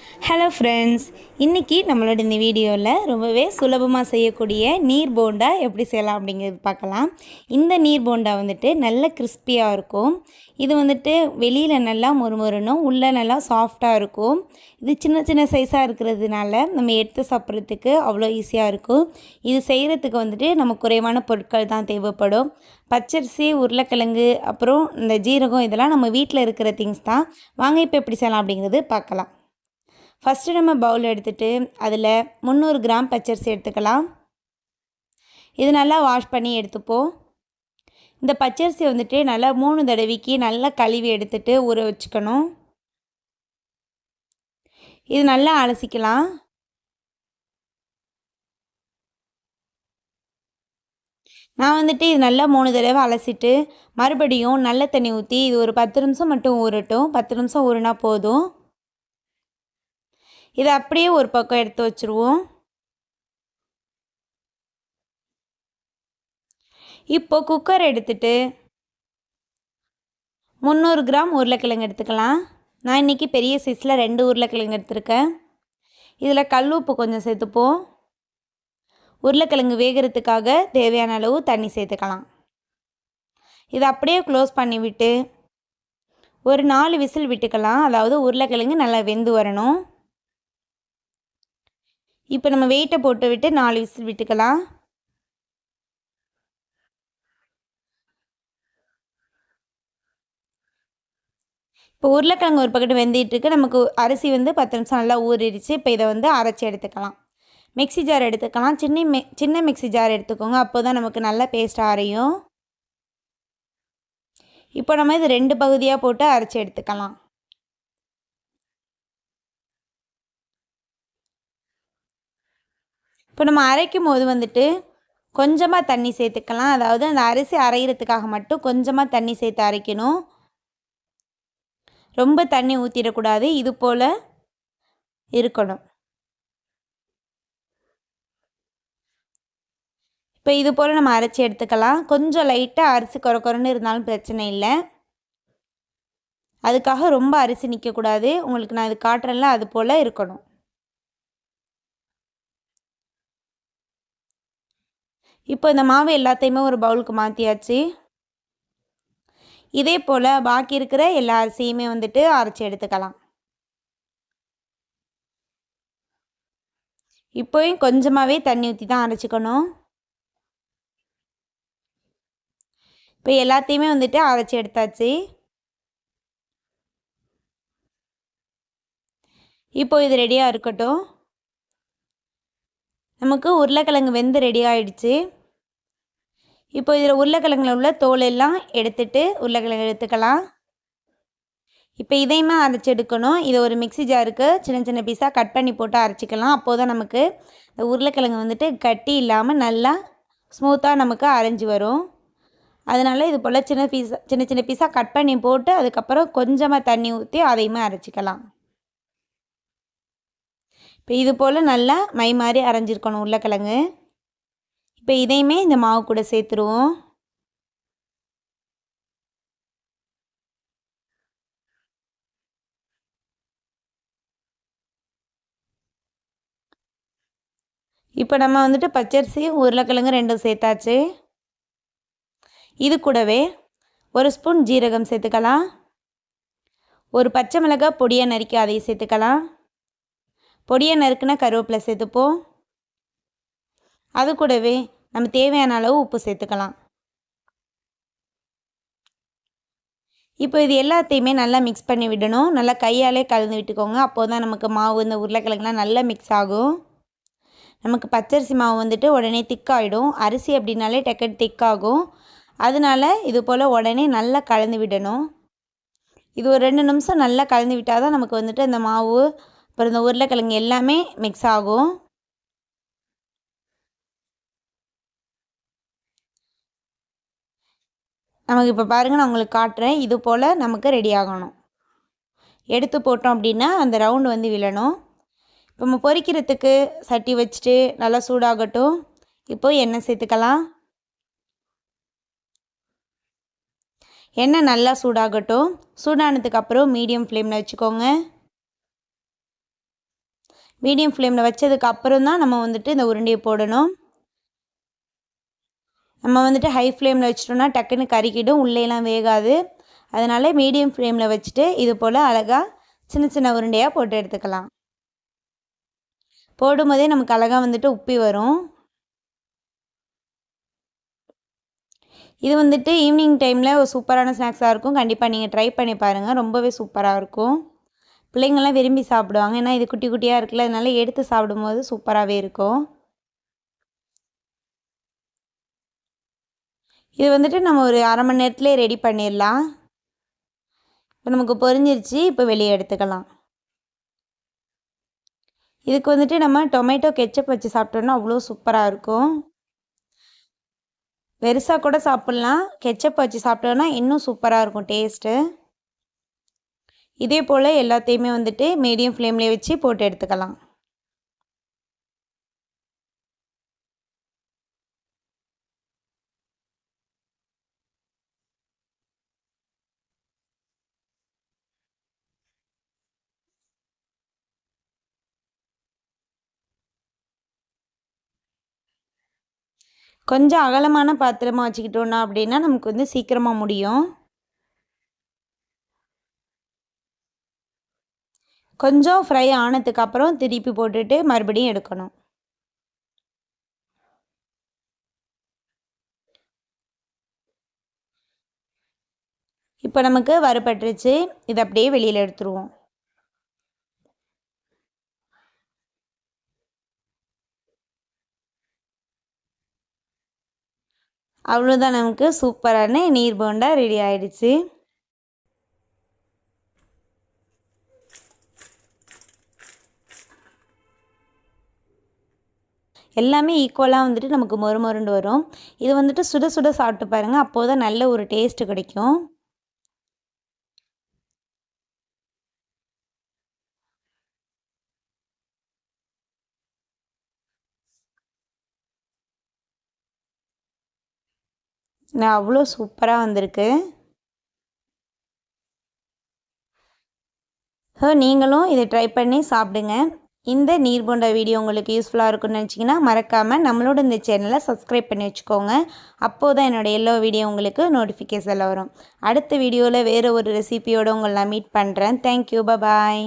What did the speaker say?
Hello friends, இன்றைக்கி நம்மளோட இந்த வீடியோவில் ரொம்பவே சுலபமாக செய்யக்கூடிய நீர் போண்டா எப்படி செய்யலாம் அப்படிங்கிறது பார்க்கலாம். இந்த நீர் போண்டா வந்துட்டு நல்ல கிறிஸ்பியாக இருக்கும். இது வந்துட்டு வெளியில் நல்லா மொறுமொறுனும், உள்ளே நல்லா சாஃப்டாக இருக்கும். இது சின்ன சின்ன சைஸாக இருக்கிறதுனால நம்ம எடுத்து சாப்பிட்றதுக்கு அவ்வளோ ஈஸியாக இருக்கும். இது செய்கிறதுக்கு வந்துட்டு நமக்கு குறைவான பொருட்கள் தான் தேவைப்படும். பச்சரிசி, உருளைக்கிழங்கு, அப்புறம் இந்த ஜீரகம் இதெல்லாம் நம்ம வீட்டில் இருக்கிற திங்ஸ் தான். வாங்க இப்போ எப்படி செய்யலாம் அப்படிங்கிறது பார்க்கலாம். ஃபஸ்ட்டு நம்ம பவுல் எடுத்துகிட்டு அதில் 300 கிராம் பச்சரிசி எடுத்துக்கலாம். இது நல்லா வாஷ் பண்ணி எடுத்துப்போம். இந்த பச்சரிசி வந்துட்டு நல்லா 3 தடவைக்கு நல்லா கழுவி எடுத்துகிட்டு ஊற வச்சுக்கணும். இது நல்லா அலசிக்கலாம். நான் வந்துட்டு இது நல்லா 3 தடவை அலசிட்டு மறுபடியும் நல்ல தண்ணி ஊற்றி இது ஒரு 10 நிமிஷம் மட்டும் ஊறட்டும். 10 நிமிஷம் ஊறினா போதும். இதை அப்படியே ஒரு பக்கம் எடுத்து வச்சுருவோம். இப்போ குக்கர் எடுத்துட்டு 300 கிராம் உருளைக்கிழங்கு எடுத்துக்கலாம். நான் இன்றைக்கி பெரிய சைஸில் 2 உருளைக்கிழங்கு எடுத்துருக்கேன். இதில் கல் உப்பு கொஞ்சம் சேர்த்துப்போம். உருளைக்கிழங்கு வேகிறதுக்காக தேவையான அளவு தண்ணி சேர்த்துக்கலாம். இதை அப்படியே க்ளோஸ் பண்ணிவிட்டு ஒரு 4 விசில் விட்டுக்கலாம். அதாவது உருளைக்கிழங்கு நல்லா வெந்து வரணும். இப்போ நம்ம வெயிட்டை போட்டு விட்டு 4 விசில் விட்டுக்கலாம். இப்போ உருளைக்கிழங்கு ஒரு பக்கெட்டு வெந்துட்டுருக்கு. நமக்கு அரிசி வந்து 10 நிமிஷம் நல்லா ஊறிடுச்சு. இப்போ இதை வந்து அரைச்சி எடுத்துக்கலாம். மிக்ஸி ஜார் எடுத்துக்கலாம். சின்ன மிக்ஸி ஜார் எடுத்துக்கோங்க. அப்போ தான் நமக்கு நல்லா பேஸ்ட்டாக அரையும். இப்போ நம்ம இது 2 பகுதியாக போட்டு அரைச்சி எடுத்துக்கலாம். இப்போ நம்ம அரைக்கும் போது வந்துட்டு கொஞ்சமாக தண்ணி சேர்த்துக்கலாம். அதாவது அந்த அரிசி அரைகிறதுக்காக மட்டும் கொஞ்சமாக தண்ணி சேர்த்து அரைக்கணும். ரொம்ப தண்ணி ஊற்றிடக்கூடாது. இது போல் இருக்கணும். இப்போ இது போல் நம்ம அரைச்சி எடுத்துக்கலாம். கொஞ்சம் லைட்டாக அரிசி கொரன்னு இருந்தாலும் பிரச்சனை இல்லை. அதுக்காக ரொம்ப அரிசி நிற்கக்கூடாது. உங்களுக்கு நான் இது காட்டுறேன்ல, அது போல் இருக்கணும். இப்போ இந்த மாவு எல்லாத்தையுமே ஒரு பவுலுக்கு மாற்றியாச்சு. இதே போல் பாக்கி இருக்கிற எல்லா அரிசியுமே வந்துட்டு அரைச்சி எடுத்துக்கலாம். இப்போயும் கொஞ்சமாகவே தண்ணி ஊற்றி தான் அரைச்சிக்கணும். இப்போ எல்லாத்தையுமே வந்துட்டு அரைச்சி எடுத்தாச்சு. இப்போ இது ரெடியாக இருக்கட்டும். நமக்கு உருளைக்கிழங்கு வெந்து ரெடி ஆகிடுச்சு. இப்போ இதில் உருளைக்கிழங்குல உள்ள தோல் எல்லாம் எடுத்துட்டு உருளைக்கிழங்கு எடுத்துக்கலாம். இப்போ இதையுமே அரைச்சி எடுக்கணும். இதை ஒரு மிக்ஸி ஜாருக்கு சின்ன சின்ன பீஸாக கட் பண்ணி போட்டு அரைச்சிக்கலாம். அப்போது தான் நமக்கு இந்த உருளைக்கிழங்கு வந்துட்டு கட்டி இல்லாமல் நல்லா ஸ்மூத்தாக நமக்கு அரைஞ்சி வரும். அதனால் இது போல் சின்ன சின்ன பீஸாக கட் பண்ணி போட்டு அதுக்கப்புறம் கொஞ்சமாக தண்ணி ஊற்றி அதையுமே அரைச்சிக்கலாம். இப்போ இது போல் நல்லா மை மாதிரி அரைஞ்சிருக்கணும் உருளைக்கிழங்கு. இப்போ இதையுமே இந்த மாவு கூட சேர்த்துருவோம். இப்போ நம்ம வந்துட்டு பச்சரிசி உருளைக்கிழங்கு 2 சேர்த்தாச்சு. இது கூடவே ஒரு ஸ்பூன் ஜீரகம் சேர்த்துக்கலாம். ஒரு பச்சை மிளகாய் பொடியாக நறுக்கி அதையும் சேர்த்துக்கலாம். பொடியாக நறுக்குனா கருவேப்பிலை சேர்த்துப்போம். அது கூடவே நம்ம தேவையான அளவு உப்பு சேர்த்துக்கலாம். இப்போ இது எல்லாத்தையுமே நல்லா மிக்ஸ் பண்ணி விடணும். நல்லா கையாலே கலந்து விட்டுக்கோங்க. அப்போது தான் நமக்கு மாவு இந்த உருளைக்கிழங்குலாம் நல்லா மிக்ஸ் ஆகும். நமக்கு பச்சரிசி மாவு வந்துட்டு உடனே திக்காகிடும். அரிசி அப்படின்னாலே டக்குன்னு திக்காகும். அதனால இது போல் உடனே நல்லா கலந்து விடணும். இது ஒரு 2 நிமிஷம் நல்லா கலந்து விட்டால் தான் நமக்கு வந்துட்டு அந்த மாவு அப்புறம் இந்த உருளைக்கிழங்கு எல்லாமே மிக்ஸ் ஆகும். நமக்கு இப்போ பாருங்கள், நான் உங்களுக்கு காட்டுறேன். இது போல் நமக்கு ரெடி ஆகணும். எடுத்து போட்டோம் அப்படின்னா அந்த ரவுண்டு வந்து விழணும். இப்போ நம்ம பொரிக்கிறதுக்கு சட்டி வச்சுட்டு நல்லா சூடாகட்டும். இப்போ எண்ணெய் சேர்த்துக்கலாம். எண்ணெய் நல்லா சூடாகட்டும். சூடானதுக்கப்புறம் மீடியம் ஃப்ளேமில் வச்சுக்கோங்க. மீடியம் ஃப்ளேமில் வச்சதுக்கு அப்புறம் தான் நம்ம வந்துட்டு இந்த உருண்டையை போடணும். நம்ம வந்துட்டு ஹை ஃப்ளேமில் வச்சிட்டோம்னா டக்குன்னு கருகிடும், உள்ளேலாம் வேகாது. அதனால் மீடியம் ஃப்ளேமில் வச்சுட்டு இது போல் அழகாக சின்ன சின்ன உருண்டையாக போட்டு எடுத்துக்கலாம். போடும்போதே நமக்கு அழகாக வந்துட்டு உப்பி வரும். இது வந்துட்டு ஈவினிங் டைமில் ஒரு சூப்பரான ஸ்நாக்ஸாக இருக்கும். கண்டிப்பாக நீங்கள் ட்ரை பண்ணி பாருங்கள். ரொம்பவே சூப்பராக இருக்கும். பிள்ளைங்கள்லாம் விரும்பி சாப்பிடுவாங்க. ஏன்னா இது குட்டி குட்டியாக இருக்குல்ல, அதனால எடுத்து சாப்பிடும்போது சூப்பராகவே இருக்கும். இது வந்துட்டு நம்ம ஒரு 1/2 மணி நேரத்துலேயே ரெடி பண்ணிடலாம். இப்போ நமக்கு பொரிஞ்சிருச்சு. இப்போ வெளியே எடுத்துக்கலாம். இதுக்கு வந்துட்டு நம்ம டொமேட்டோ கெச்சப் வச்சு சாப்பிட்டோம்னா அவ்வளோ சூப்பராக இருக்கும். வெறுசா கூட சாப்பிட்லாம். கெச்சப் வச்சு சாப்பிட்டோன்னா இன்னும் சூப்பராக இருக்கும் டேஸ்ட்டு. இதே போல் எல்லாத்தையுமே வந்துட்டு மீடியம் ஃப்ளேம்லேயே வச்சு போட்டு எடுத்துக்கலாம். கொஞ்சம் அகலமான பாத்திரமாக வச்சுக்கிட்டோன்னா அப்படின்னா நமக்கு வந்து சீக்கிரமாக முடியும். கொஞ்சம் ஃப்ரை ஆனதுக்கு அப்புறம் திருப்பி போட்டுட்டு மறுபடியும் எடுக்கணும். இப்போ நமக்கு வறுபட்டுருச்சு. இதை அப்படியே வெளியில் எடுத்துருவோம். அவ்வளோதான், நமக்கு சூப்பரான நீர் போண்டா ரெடி ஆயிடுச்சு. எல்லாமே ஈக்குவலாக வந்துட்டு நமக்கு மொறு மொறுண்டு வரும். இது வந்துட்டு சுட சுட சாப்பிட்டு பாருங்கள். அப்போது தான் நல்ல ஒரு டேஸ்ட்டு கிடைக்கும். அவ்வளோ சூப்பராக வந்திருக்கு. நீங்களும் இதை ட்ரை பண்ணி சாப்பிடுங்க. இந்த நீர் போண்டா வீடியோ உங்களுக்கு யூஸ்ஃபுல்லாக இருக்கும்னு நினச்சிங்கன்னா மறக்காமல் நம்மளோட இந்த சேனலை சப்ஸ்கிரைப் பண்ணி வச்சுக்கோங்க. அப்போது தான் என்னோடய எல்லா வீடியோ உங்களுக்கு நோட்டிஃபிகேஷனில் வரும். அடுத்த வீடியோவில் வேறு ஒரு ரெசிபியோடு உங்களை நான் மீட் பண்ணுறேன். தேங்க்யூ, பாய்.